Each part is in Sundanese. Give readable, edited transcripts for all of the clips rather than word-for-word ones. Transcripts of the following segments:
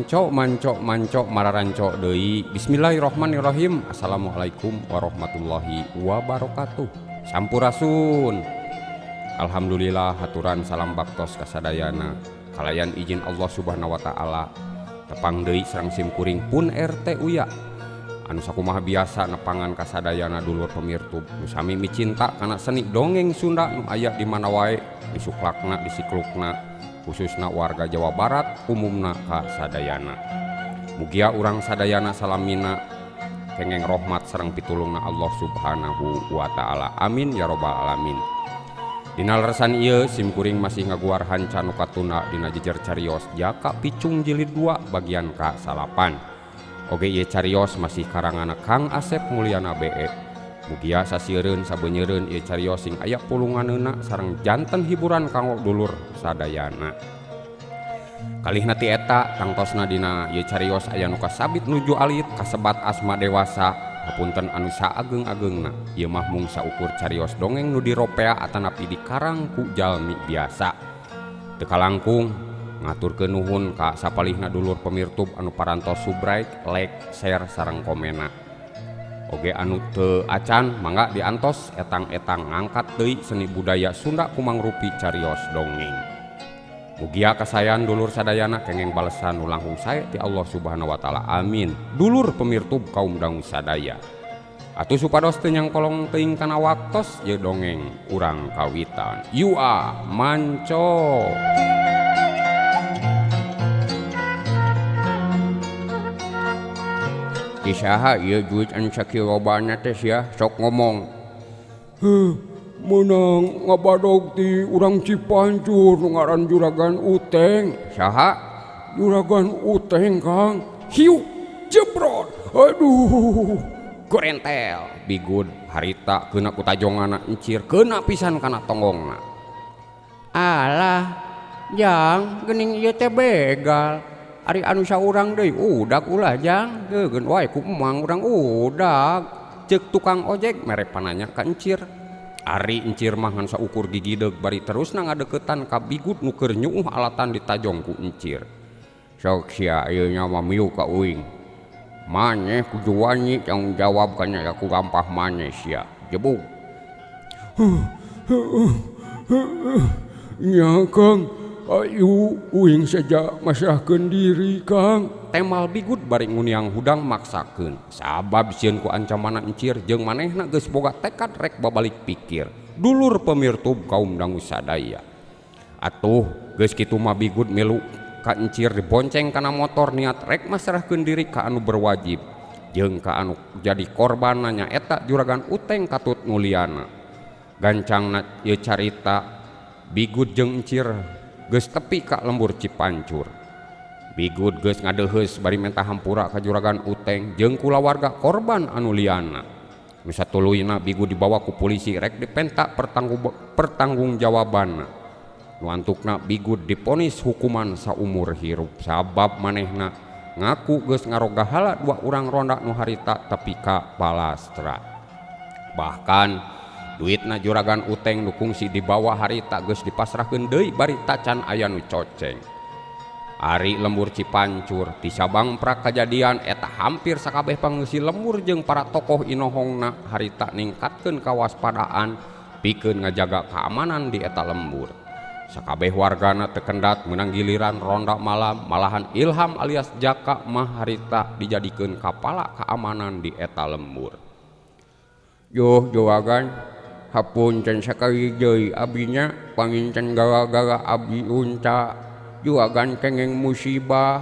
manco mararanco deui. Bismillahirrahmanirrahim. Assalamualaikum warahmatullahi wabarakatuh. Sampurasun. Alhamdulillah haturan salam baktos kasadayana. Kalayan izin Allah Subhanahu wa taala tepang deui sareng sim kuring pun RT uya. Anu sakumaha biasa nepangan kasadayana dulur pemirtub nu sami micinta kana seni dongeng Sunda nu aya di mana wae, di suklakna, di siklukna, khususna warga Jawa Barat umumna kasadayana. Mugia urang sadayana salamina kengeng rahmat sareng pitulungna Allah Subhanahu wa taala. Amin ya rabbal alamin. Dina leresan ieu sim kuring masih ngaguar hanca nu katuna dina jejer carios Jaka Picung jilid 2 bagian ka-8. Oge ieu carios masih karangan Kang Asep Mulyana BE. Mugia sasiereun sabeunyereun ieu carios sing aya pulunganeuna sareng janten hiburan kanggo dulur sadayana. Kalihna ti eta tangtosna dina ieu carios aya nu kasabit nuju alit kasebat asma dewasa. Hapunten anu saageng-agengna ieu mah mung saukur carios dongeng nu diropea atanapi dikarang ku jalmi biasa. Teu kalangkung ngaturkeun nuhun ka sapalihna dulur pemirtub anu parantos subscribe, like, share sareng komena. Oge anu teu acan mangga diantos etang-etang ngangkat deui seni budaya Sunda kumangrupi carios dongeng. Mugia kasayan dulur sadayana kengeng balesan nu langkung sae ti Allah Subhanahu wa taala. Amin. Dulur pemirtub kaum dangu sadaya. Atuh supados teu nyangkolong teuing kana waktos ye dongeng urang kawitan. Yua manco. Kisaha ieu juit anu sakilobana teh sia sok ngomong. Menang ngabadog ti urang Cipancur nu ngaran Juragan Uteng. Saha? Juragan Uteng, Kang. Hiu jebrot. Aduh. Gorentel. Bigud harita keuna ku tajongana encir keuna pisan kana tonggongna. Alah, jang geuning ieu teh begal. Ari anu saurang deui udag ulah jang. Geugeun wae ku emang urang udag. Ceuk tukang ojek mere pananya ka encir. Ari encir mah ngan saukur gigi deug bari terusna ngadeukeutan ka bigut nu keur nyuuh alatan ditajong ku encir. Sok sia ieu nya mah miu ka uing. Maneh kudu wani tanggung jawab kana aku gampah maneh sia. Jebug. Nya Kang, ayu uing saja masahkeun diri Kang. Temal bigut bari nguniang hudang maksakeun. Sabab sieun ku ancamana encir jeung manehna geus boga tekad rek babalik pikir. Dulur pemirtub kaum dangu sadaya. Atuh geus kitu mah bigut milu ka encir dibonceng kana motor niat rek masrahkeun diri ka anu berwajib jeung ka anu jadi korbanna nya eta Juragan Uteng Katut Mulyana. Gancangna ieu carita bigut jeung encir geus tepi ka lembur Cipancur. Bigut geus ngadeuheus bari menta hampura ka Juragan Uteng jeung kulawarga korban anu liana. Nu satuluyna bigut dibawa ku polisi rek dipenta pertanggungjawabanna. Nu antukna bigut diponis hukuman saumur hirup sabab manehna ngaku geus ngarogahala 2 urang ronda nu harita tepi ka palastra. Bahkan duitna Juragan Uteng nu kungsi dibawa harita geus dipasrahkeun deui bari tacan aya nu coceng. Ari lembur Cipancur ti Sabang prak kajadian eta hampir sakabeh pangeusi lembur jeung para tokoh inohongna harita ningkatkeun kawaspadaan pikeun ngajaga keamanan di eta lembur. Sakabeh wargana tekendat meunang giliran ronda malam malahan Ilham alias Jaka mah harita dijadikeun kapala keamanan di eta lembur. Yoh Juragan, hapunten sakali deui abinya panginten gara-gara abdi unta Juragan kengeng musibah.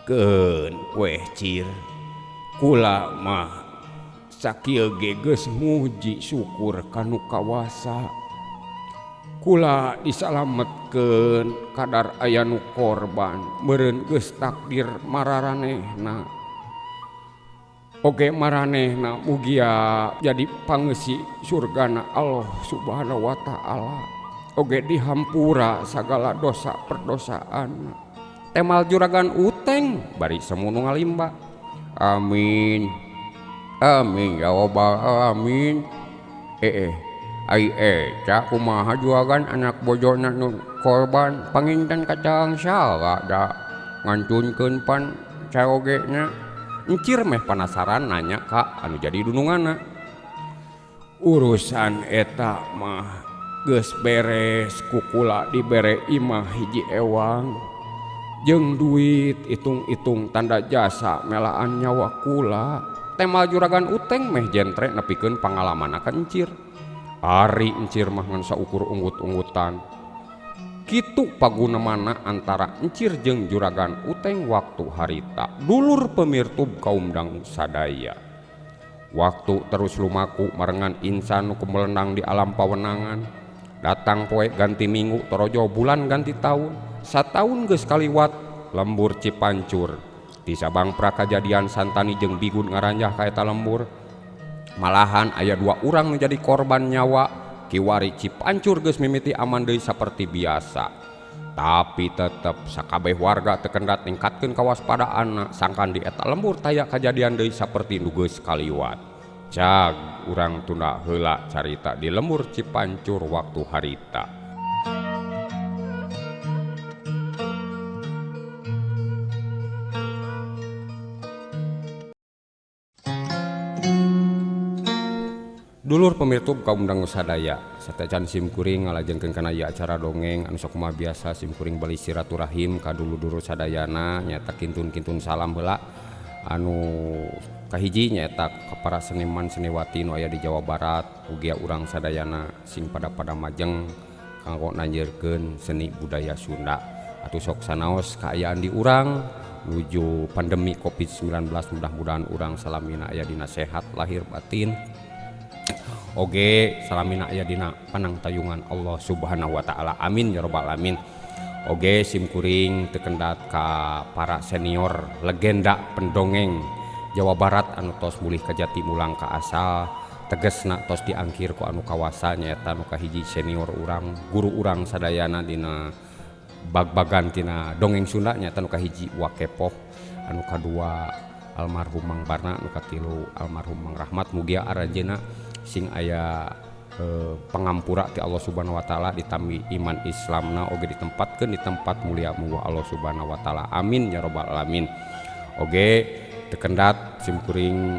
Keun weh cir, kula mah sakieu ge geus muji syukur kanu kawasa. Kula disalametkeun kadar aya nu korban meureun geus takdir mararanehna. Oge maranehna mugia jadi pangeusi surgana Allah Subhanahu wa taala. Oge dihampura sagala dosa perdosaan. Temal Juragan Uteng bari semunu ngalimba. Amin. Amin ya rabbal alamin. Ai eta kumaha Juragan anak bojona nu korban panginten kacang salah da ngancunkeun pan caoge nya. Encir meh penasaran nanya ka anu jadi dununganna. Urusan eta mah geus beres kukula dibere imah hiji ewang jeung duit itung-itung tanda jasa melaan nyawa kula. Temal juragan Uteng meh jentre nepikeun pangalaman akan encir. Ari encir mah ngan saukur unggut-unggutan. Kitu pagunamana antara encir jeung juragan Uteng waktu harita. Dulur pemirtub kaum dangu sadaya. Waktu terus lumaku marengan insan nu kumelenang di alam pawenangan. Datang poe ganti minggu torojo bulan ganti tahun. Sataun geus kaliwat lembur Cipancur. Di sabang prakajadian Santani jeung Bigun ngaranjah ka eta lembur. Malahan aya 2 urang nu jadi korban nyawa. Kiwari Cipancur geus mimiti aman deui saperti biasa. Tapi tetep sakabeh warga teu kendat ningkatkeun kawaspadaanna sangkan di eta lembur taya kajadian deui saperti nu geus kaliwat. Jag urang tunda heula carita di lembur Cipancur waktu harita. Dulur pemirtub kaum dangu sadaya, satecan simkuring ngalajengkeun kana ieu acara dongeng anu sok kumaha biasa simkuring bali silaturahim ka dulur-dulur sadayana nyaeta kintun-kintun salam heula anu kahiji nyaeta ka para seniman seniwati nu aya di Jawa Barat ugia urang sadayana sing pada majeng kanggo nanjeurkeun seni budaya Sunda. Atuh sok sanaos kaayaan di urang nuju pandemi Covid-19 mudah-mudahan urang salamina aya dina sehat lahir batin. Oge salamina aya dina panangtayungan Allah Subhanahu wa taala. Amin ya rabbal alamin. Oge simkuring teu kendat ka para senior legenda pendongeng Jawa Barat anu tos mulih ka jati mulang ka asal tegesna tos diangkir ku anu kawasa nyaeta nu kahiji senior urang guru urang sadayana dina bag-bagan tina dongeng Sunda nyaeta nu kahiji Wakepoh, anu kadua almarhum Mang Barna, anu katilu almarhum Mang Rahmat. Mugia aranjeuna sing aya pangampura ti Allah Subhanahu wa taala ditambi iman Islamna oge ditempatkeun di tempat mulia muga Allah Subhanahu wa taala. Amin ya rabbal alamin. Oge teu kendat simkuring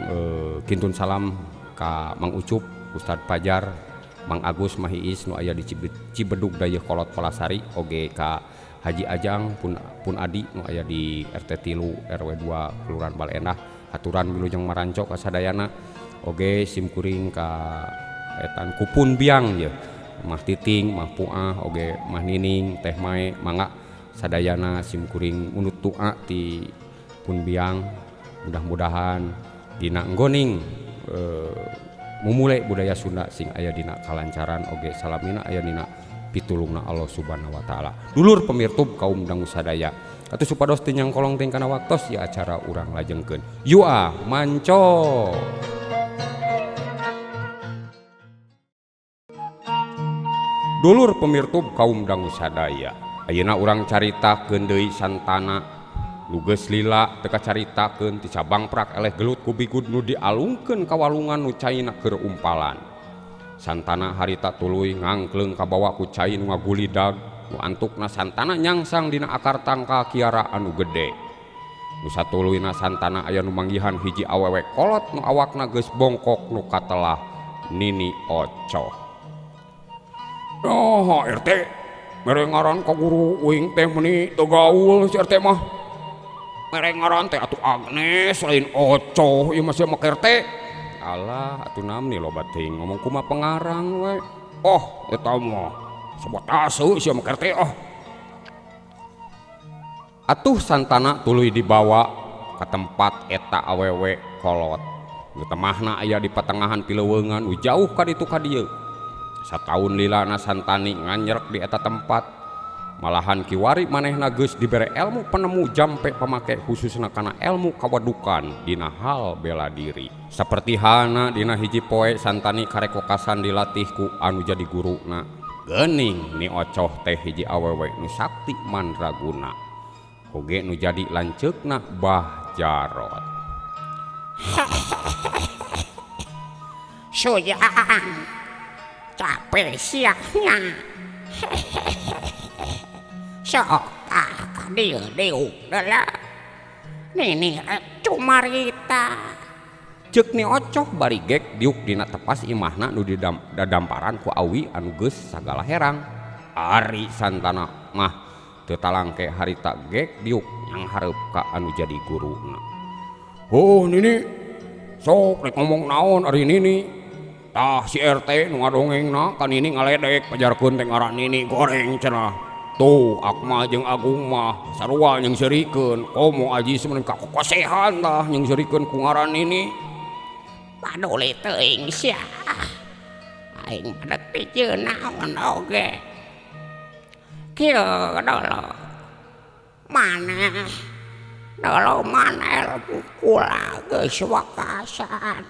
kintun salam ka Mang Ucup, Ustad Pajar, Mang Agus Mahiis nu aya di Cibedug Dayeuh Kolot Palasari, oge ka Haji Ajang pun Adi nu aya di RT 3 RW 2 Kelurahan Balendah. Aturan Wilujeng Maranco ka sadayana. Oge simkuring ka etan kupun biang ya Mah Titing, Mah Puah, oge Mah Nining, Teh Mae, mangga sadayana simkuring unut doa ti pun biang. Mudah-mudahan dina nggoning mumule budaya Sunda sing aya dina kalancaran oge salamina aya dina pitulungna Allah Subhanahu wa taala. Dulur pemirtub kaum dangu sadaya, atuh supados teu nyang kolong teh kana waktos ya acara urang lajengkeun. Yua manco. Dulur pemirtub kaum dangu sadaya, ayeuna urang caritakeun deui santana nu geus lila teu kacaritakeun ti cabang prak eleh gelut ku Bigun nu dialungkeun ka walungan nu caina keur umpalan. Santana harita tuluy ngangkleung ka bawa ku cai nu ngagulidag, nu antukna santana nyangsang dina akar tangka kiara anu gede. Nu satuluyna santana aya nu manggihan hiji awewe kolot nu awakna geus bongkok nu katelah Nini Ocoh. Oh RT mere ngaran ka guru uing teh meuni teu gaul si RT mah. Mere ngaran teh atuh Agnes lain Ocoh ieu mah sia mah RT. Alah atuh naon loba teuing ngomong kumaha pengarang we. Oh eta mah sabotase sia mah RT oh. Atuh santana tuluy dibawa ka tempat eta awewe kolot. Nu temahna aya di patengahan pileuweungan nu jauh ka ditu ka dieu. Sataun lilana santani nganyerek di eta tempat. Malahan kiwari manehna geus dibere ilmu penemu jampe pamake khususna kana ilmu kawadukan dina hal bela diri. Saperti halna dina hiji poe santani karekokasan dilatih ku anu jadi guruna. Geuning Ni Ocoh teh hiji awewe nu sakti mandraguna. Oge nu jadi lanceukna Bah Jarot. Suyang capek siangnya sok tak dieu dala nini rek cumarita ceuk ni Ocoh bari gek diuk dina tepas imahna nu dadamparan ku awi anu geus sagala herang. Ari Santana mah teu talangke harita gek diuk yang hareup ka anu jadi guruna. Oh nini sok rek ngomong naon ari nini? Tah si RT nu ngadongengna ka nini ngaledek pajarkeun teh ngaran nini goreng cenah. Tuh Akma jeung Agung mah sarua yang serikeun komo aji semen ka kokosehan tah yang serikeun ku ngaran nini. Paduli teuing sia aing padek pijeun naon oge kieu dolo maneh dolo maneh kula geus wakasan.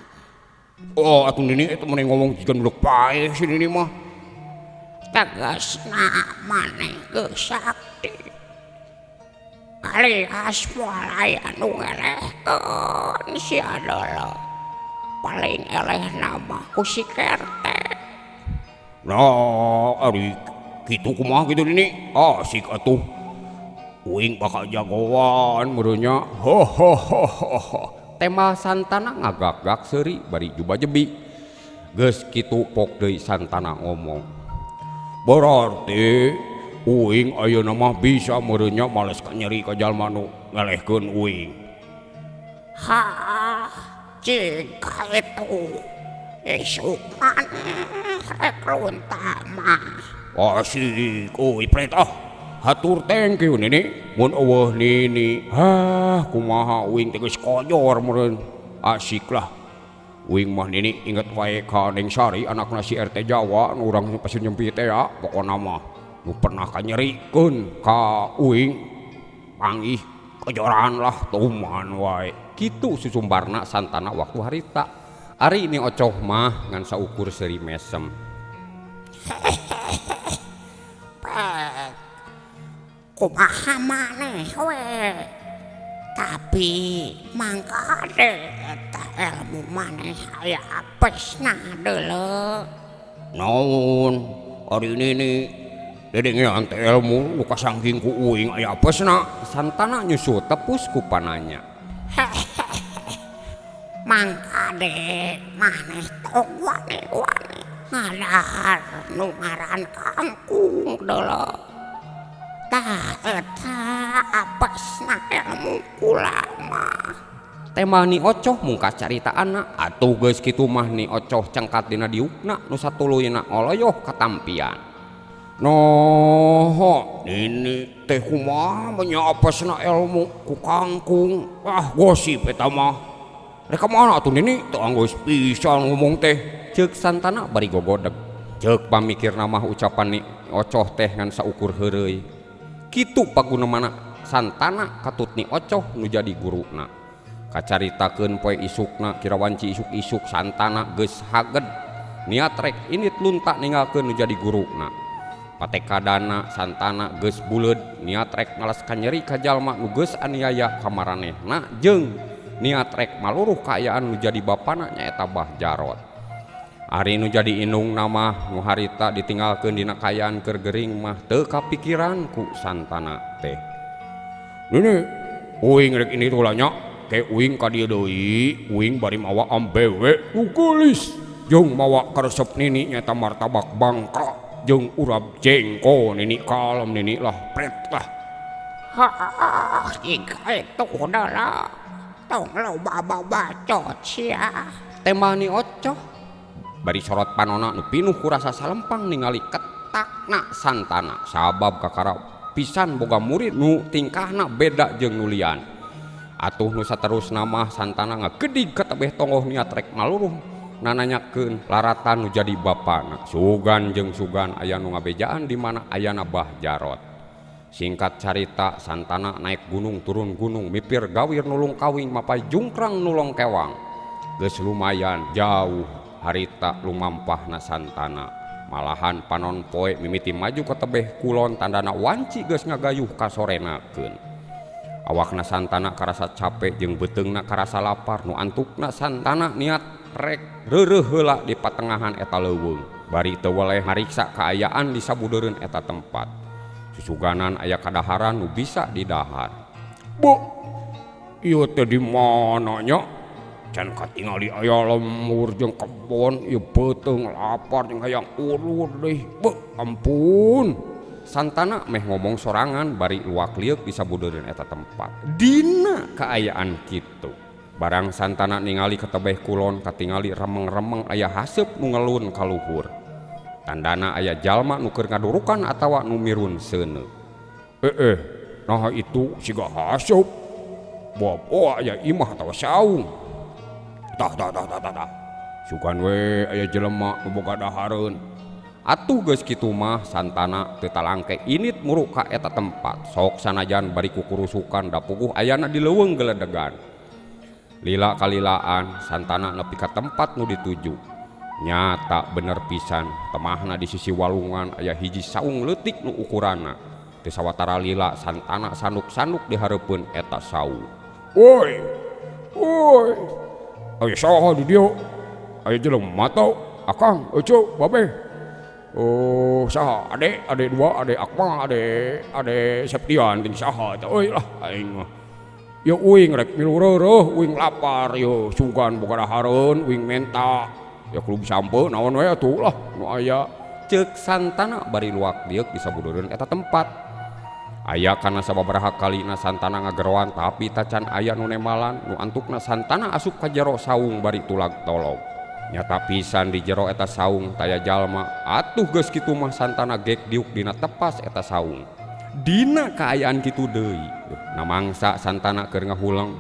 Oh atuh nini eta meneh ngomong jikeun budak paeh si nini mah. Tegasna maneh geus sakti alias moal aya nu ngelehkeun sia dolo paling eleh nama ku si Kerte. Nah ari kitu kumaha kitu nini? Asik atuh uing bakal jagoan meureunnya. Tema Santana ngagak-gak seuri bari juba jebi. Geus kitu pok deui Santana ngomong. Berarti uing ayeuna mah bisa meureunnya males ka nyeri ka jalma nu ngelehkeun uing. Hah, jika itu esuk maneh rek lunta mah. Asik euy pret hatur thank you nini mun eueuh nini. Kumaha uing teh geus kojor meureun. Asik lah uing mah nini inget wae ka Neng Sari anakna si RT Jawa nu urang pasti nyempit teh ya pokona mah nu pernah kanyerikeun ka uing panggih kojoran lah tuman wae kitu susumbarna Santana waktu harita. Ari ini Ocoh mah ngan saukur seuri mesem. Pek kumaha maneh we tapi mangkade eta ilmu maneh aya apesna deuleu. Naon ari nini dedengean teh ilmu nu kasangging ku uing aya apesna. Santana nyusul tepus ku pananya. Mangkade maneh tong wani-wani ngadahar nu ngaran kangkung deuleu. Tah eta apesna ilmu kula mah. Tema ni Ocoh mungka caritaanna atuh geus kitu mah ni Ocoh cengkat dina diukna nu satuluyna oloyoh katampian. Noh nini teh kumaha nya apesna ilmu ku kangkung. Gosip eta mah. Rek mana atuh nini teu anggeus pisan ngomong teh. Ceuk Santana bari gogodeg. Ceuk pamikirna mah ucapan ni Ocoh teh ngan saukur heureuy. Kitu pagunamana Santana katut ni Ocoh nu jadi guruna. Kacaritakeun poe isukna kirawanci isuk-isuk Santana geus haged niat rek init lunta ninggalkeun nu jadi guruna. Patekadana Santana geus buleud niat rek ngalaskan nyeri ka jalma nu geus aniaya ka maranehna jeung niat rek maluruh kaayaan nu jadi bapana nyaeta Bah Jarot. Ari nu jadi indung nama nu harita ditinggalkeun dina kaayaan keur gering mah teu kapikiran ku Santana teh. Nini uing rek ini tuh nya ke uing ka dieu deui uing bari mawa ambewe nu geulis jeung mawa karesep nini nyaeta martabak bangka jeung urap jengko nini kalem nini lah pret lah. Jika itu adalah tong loba bacot sia. Tema ni Ocoh bari sorot panona nu pinuh ku rasa salempang ningali ketakna Santana sabab kakara pisan boga murid nu tingkahna beda jeung nu lian. Atuh nu saterusna mah Santana ngagedig ka tebeh tonggoh niat rek maluruh nananyakeun laratan nu jadi bapana. Sugan jeung sugan aya nu ngabejaan di mana ayana Bah Jarot. Singkat carita Santana naik gunung turun gunung mipir gawir nulung kawing mapai jungkrang nulung kewang. Geus lumayan jauh harita lumampahna Santana. Malahan panon poe mimiti maju ka tebeh kulon tandana wanci geus ngagayuh kasorenakeun. Awakna Santana karasa capek jeung beuteungna karasa lapar. Nu antukna Santana niat rek reureuh heula di patengahan eta leuweung bari teu weleh mariksa kaayaan di sabudeureun eta tempat. susuganan aya kadaharan nu bisa didahar. Bu, ieu teh di mana nya? Can katingali aya lemur jeung kebon, ieu beuteung lapar jeung hayang ulur deui. Bu, ampun. Santana meh ngomong sorangan bari luak liuk bisa budeureun eta tempat. Dina kaayaan kitu. Barang Santana ningali ketebeh kulon katingali remeng-remeng aya haseup nu ngelun ka luhur. Tandana aya jalma nu keur ngadurukan atawa nu mirun seuneu. Nah itu siga haseup. Boa aya imah atawa saung. Tah. Sugan we aya jelema nu boga dahareun. Atuh geus kitu mah Santana teu talangke init muru ka eta tempat. Sok sanajan bari kukurusukan da puguh ayana di leuweung geledegan. Lila kalilaan Santana nepi ka tempat nu dituju. Nyata bener pisan temahna di sisi walungan aya hiji saung leutik nu ukuranna. Teu sawatara lila Santana sanduk-sanduk di hareupeun eta saung. Woi. Aya saha di dieu? Aya jelema tau? Akang, euceu, babeh. Oh, saha? Ade dua, ade Akmal, ade Septian jeung saha eta euy lah aing mah. Yo uing rek milu reureuh, uing lapar yo sugan boga dahareun, uing menta. Ya klub sampe naon we atuh lah nu aya. Ceuk Santana bari luak liuk bisa budeureun eta tempat. Aya kana sababaraha kalina Santana ngageroan tapi tacan aya nu nemalan nu antukna Santana asup ka jero saung bari tulag tolong. Nyata pisan di jero eta saung taya jalma. Atuh geus kitu mah Santana gek diuk dina tepas eta saung. Dina kaayaan kitu deui. Namangsa Santana keur ngahulang.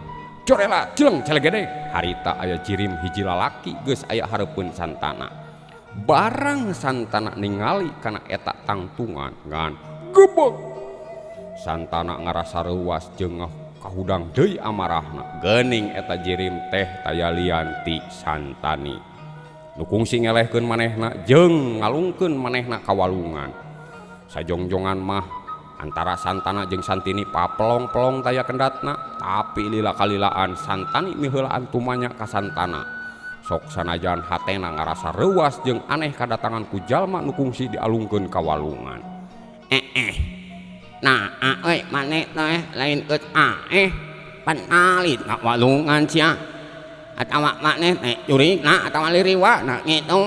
Corela cileng celegede. Harita aya jirim hiji lalaki geus aya hareupeun Santana. Barang Santana ningali kana eta tangtungan ngan gebeg. Santana ngarasa reuas jeung kahudang deui amarahna. Geuning eta jirim teh taya lian ti Santani. Nu kungsi ngelehkeun manehna jeung ngalungkeun manehna ka walungan. Sajongjongan mah antara Santana jeung Santini papelong-pelong taya kendatna, tapi lila kalilaan Santani miheulaan tumanya ka Santana. Sok sanajan hatena ngarasa reuas jeung aneh kadatangan ku jalma nu kungsi dialungkeun ka walungan. Nah, euy maneh teh lain keut pan alit ka walungan sia. Atawa maneh teh jurigna atawa liriwana ngitu.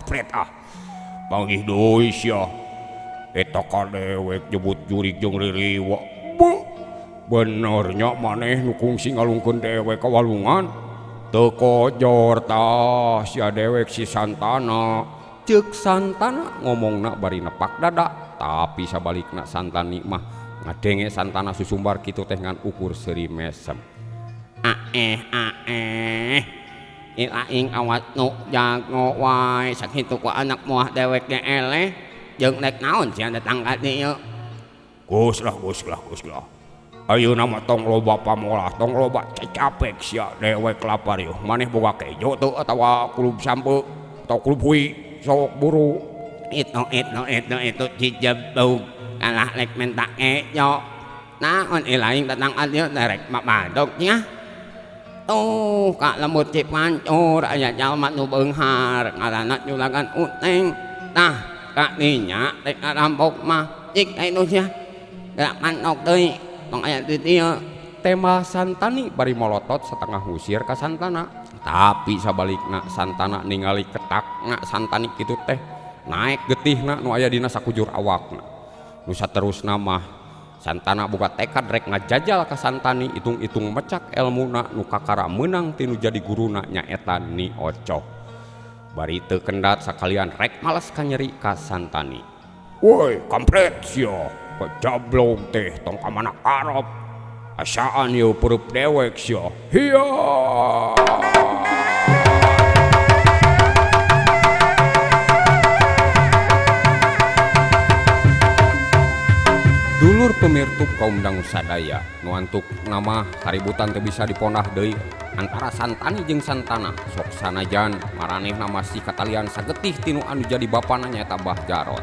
Pret ah. Panggih deui sia. Eta kadewek nyebut jurig jeung ririwa. Bener nya maneh nu kungsi ngalungkeun dewek ka walungan. Teu kojor tah sia dewek si Santana. Ceuk Santana ngomongna bari nepak dada, tapi sabalikna Santani mah ngadenge Santana susumbar kitu teh ngan ukur seuri mesem. Aing awat nu jago wae sakitu ku anak moah dewek ge eleh jeung rek naon sia datang ka dieu. Gus lah. Ayeuna mah tong loba pamolah, tong loba cacapek sia dewek lapar yeuh. Maneh boga kejo teu atawa klub sampe atau klub hui sok buru. Itu cicebug kalah lek menta kejo. Naon ilaing datang ka dieu rek mabadog nya. Tuh kak lemut cipancur aya jalma nu beunghar ngaranna Juragan Uteng. Tah kak dinya rek ngarampok mah cik anu sia gerak manok deui tong aya di dieu. Tema Santani bari molotot setengah ngusir ka Santana, tapi sabalikna Santana ningali ketakna Santani kitu teh naek getihna nu aya dina sakujur awakna. Nu saterusna mah Santana boga tekad rek ngajajal ka Santani itung-itung mecak elmuna nu kakara meunang ti nu jadi guruna nyaeta Ni Ocoh. Bari teu kendat sakalian rek males ka nyeri ka Santani. Woi, kampret sia. Kejablong teh tong ka mana Arab. Asaan yeuh peureub dewek sia. Hiya. Dulur pemirtup kaum dangu sadaya nu antuk nama kaributan teu bisa diponah deui antara Santani jeung Santana. Sok sanajan maranehna masih katalian sagetih tinu anu jadi bapana nyaeta Mbah Jarot.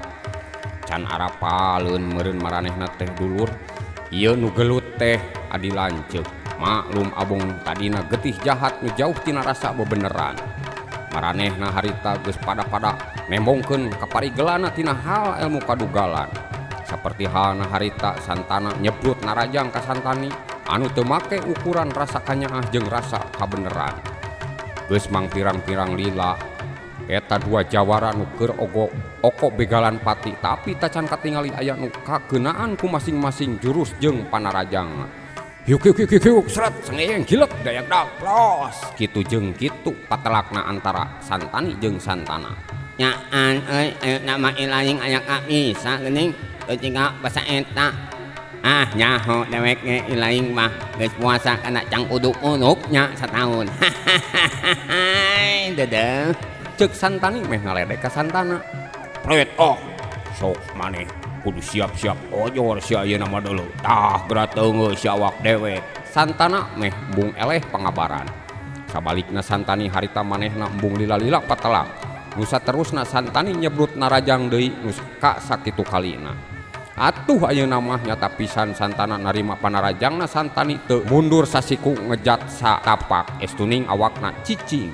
Can arapaleun meureun maranehna teh dulur ieu nu gelut teh adi lanceuk. Maklum abong tadina getih jahat nu jauh tina rasa bebeneran. Maranehna harita geus pada-pada nembongkeun kaparigelana tina hal ilmu kadugalan. Saperti halna harita Santana nyebrut narajang ka Santani anu teu make ukuran rasa kanyaah jeung rasa kabeneran. Geus mang pirang-pirang lila eta dua jawara nu keur oko begalan pati tapi tacan katingali aya nu kageunaan ku masing-masing jurus jeung panarajangna. Hiuk seret sengeyeng gilek dayak daplos kitu jeung kitu patelakna antara Santani jeung Santana. Nyaan euy aya nama ilaing aya kabisa geuning teu ciga basa eta. Ah nyaho dewek ge ilaing mah geus puasa kana cang uduk-uduk nya sataun. Dedeh. Ceuk Santani meh ngaledek ka Santana. Pret sok maneh kudu siap-siap ojor si ayeuna mah deuleu. Tah geura teungeul si awak dewek. Santana meh embung eleh pangabaran. Sabalikna Santani harita manehna embung lila-lila patelak. Nu saterusna Santani nyebrut narajang deui nu ka sakitu kalina. Atuh ayeuna mah nyata pisan Santana narima panarajangna Santani teu mundur sasiku ngejat satapak estuning awakna cicing.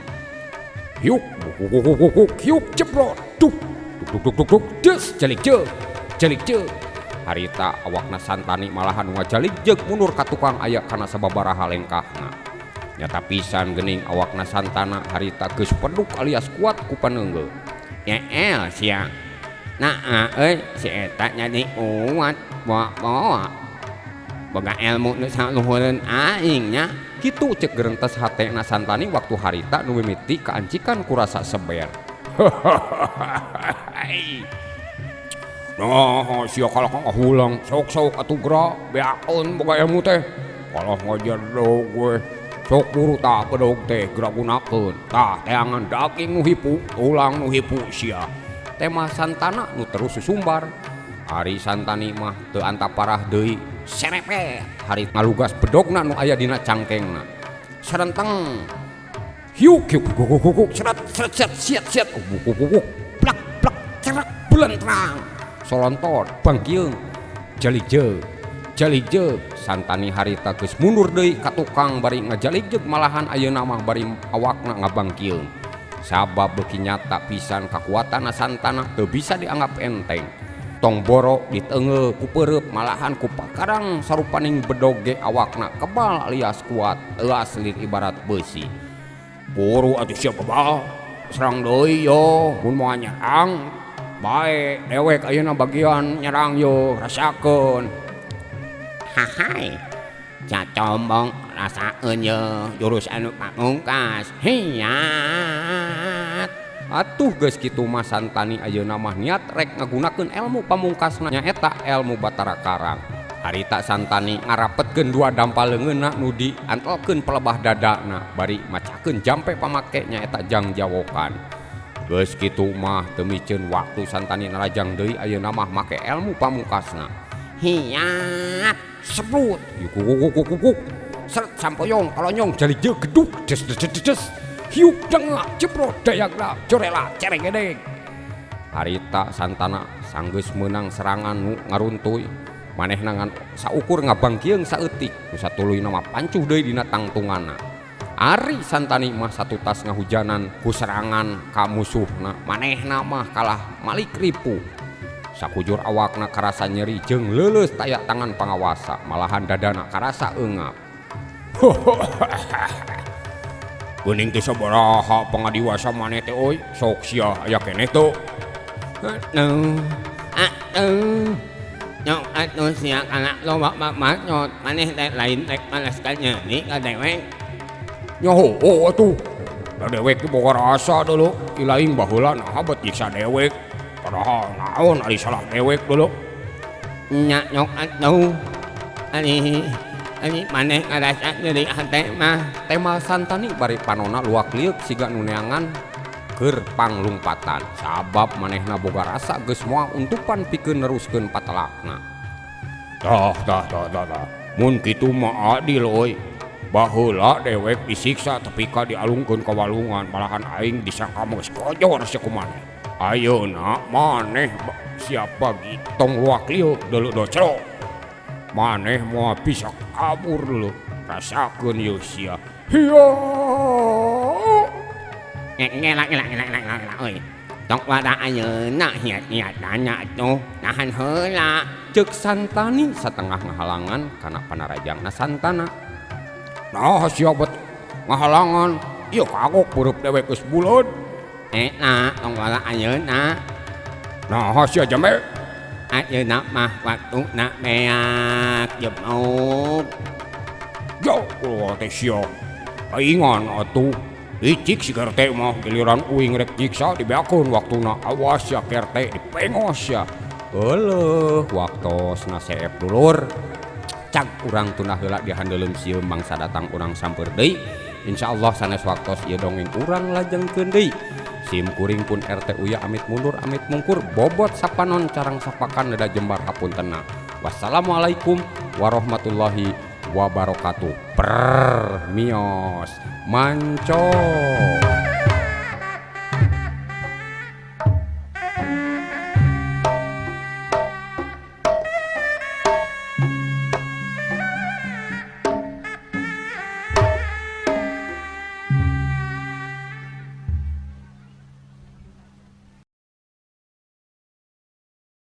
Hiuk hiuk ceprot duk des celik ceuk harita awakna Santani malahan ngajalik jeug mundur ka tukang aya kana sababaraha lengkahna. Nyata pisan geuning awakna Santana harita geus peduk alias kuat ku paneunggeu. Yael sia. Nah euy si eta jadi kuat bawa boga ilmu nu saluhureun aing nya. Kitu cek gerentes hatena Santani waktu harita nu mimiti kaancikan ku rasa seber. Nah, sia kalau kahulang sok atuh geura beakeun boga ilmu teh. Kalau ngajar dog gue sok buru tah pedog teh geura gunakeun. Tah teangan daging nu hipu, tulang nu hipu sia. Tema Santana nu terus susumbar. Ari Santani mah teu antaparah deui serepet hari ngalugas bedogna nu aya dina cangkengna. Sarenteng Hiuk seret siat plak cerak belentrang solontot bangkieung jalik jeug Santani harita geus mundur deui ka tukang bari ngajalik jeug malahan ayeuna mah bari awakna ngabangkieung. Sabab beuki nyata pisan kakuatan Santana teu bisa dianggap enteng. Tong borok diteungeu ku peureub malahan ku pakarang sarupaning bedoge awakna kebal alias kuat euas lir ibarat beusi. Buru atuh sia bebal serang deui yo mun moal nyerang bae dewek ayeuna bagian nyerang yo rasakeun. Hahai cacombong rasakeun ye jurus anu pamungkas. Hiat. Atuh geus kitu mah Santani ayeuna mah niat rek ngagunakeun ilmu pamungkasna nyaeta ilmu Batara Karang. Harita Santani ngarapetkeun dua dampal leungeunna nu diantelkeun pelebah dadana bari macakeun jampe pamake nyaeta jang jawokan. Geus kitu mah teu miceun waktu Santani narajang deui ayeuna mah make ilmu pamungkasna. Hiat. Sebrut yuk seret sampoyong kalonyong jalik jeug geduk des hiuk dengak jebrot dayagna corela cerengedeg. Harita Santana sanggeus meunang serangan nu ngaruntuy manehna ngan saukur ngabangkieung saeutik nu satuluyna mah pancuh deui dina tangtunganna. Ari Santani mah satu tas ngahujanan ku serangan ka musuhna manehna mah kalah malik ripuh. Sakujur awakna karasa nyeri jeung leuleus taya tangan pangawasa malahan dadana karasa eungap. Geuning teh sabaraha pangadiwasa maneh teh euy sok sia aya keneh teu. Nyok atuh sia kana loba nyot maneh teh lain rek malas ka nyeuni ka dewek. Nyaho atuh. Da dewek ge boga rasa deuleu ilaing baheula naha bet nyiksa dewek. Padahal naon ari salah dewek deuleu. Nya nyok atuh. Ani maneh ngarasa nyeri hate mah. Tema Santani bari panona luak liuk siga nu neangan keur panglungpatan sabab manehna boga rasa geus moal untupan pikeun neruskeun patelakna. Dah. Mun kitu mah adil euy. Baheula dewek disiksa tapi ka dialungkeun ka walungan malahan aing disangka geus kojor sia kumaneh. Ayeuna maneh siap bagi tong luak liuk deuleu docro. Maneh moal bisa kabur deuleu. Rasakeun ieu sia. Hiya. ngelak euy. Tok wada ayeuna hiat-hiat dana atuh nahan heula. Ceuk Santani satengah ngahalangan kana panarajangna Santana. Nah sia bet ngahalangan. Ieu kagok beureum dewek geus buleud. Nah tong wada ayeuna. Nah sia jame. Ayeuna mah waktuna beak jemuk. Yo ulah teh sia. Paingan atuh. Icik si kerte mah giliran uing rek jiksa dibeakeun waktuna. Awas ya kerte dipengos ya. Heueuh waktosna seep dulur. Cag urang tunah heula dihandeuleum sieum mangsa datang urang samper deui. Insyaallah sanes waktos ieu dongeng urang lajengkeun deui. Sim kuring pun RT Uya amit mundur amit mungkur bobot sapanon carang sapakan dada jembar hapuntenna. Wassalamualaikum warahmatullahi wabarakatuh. Mios manco.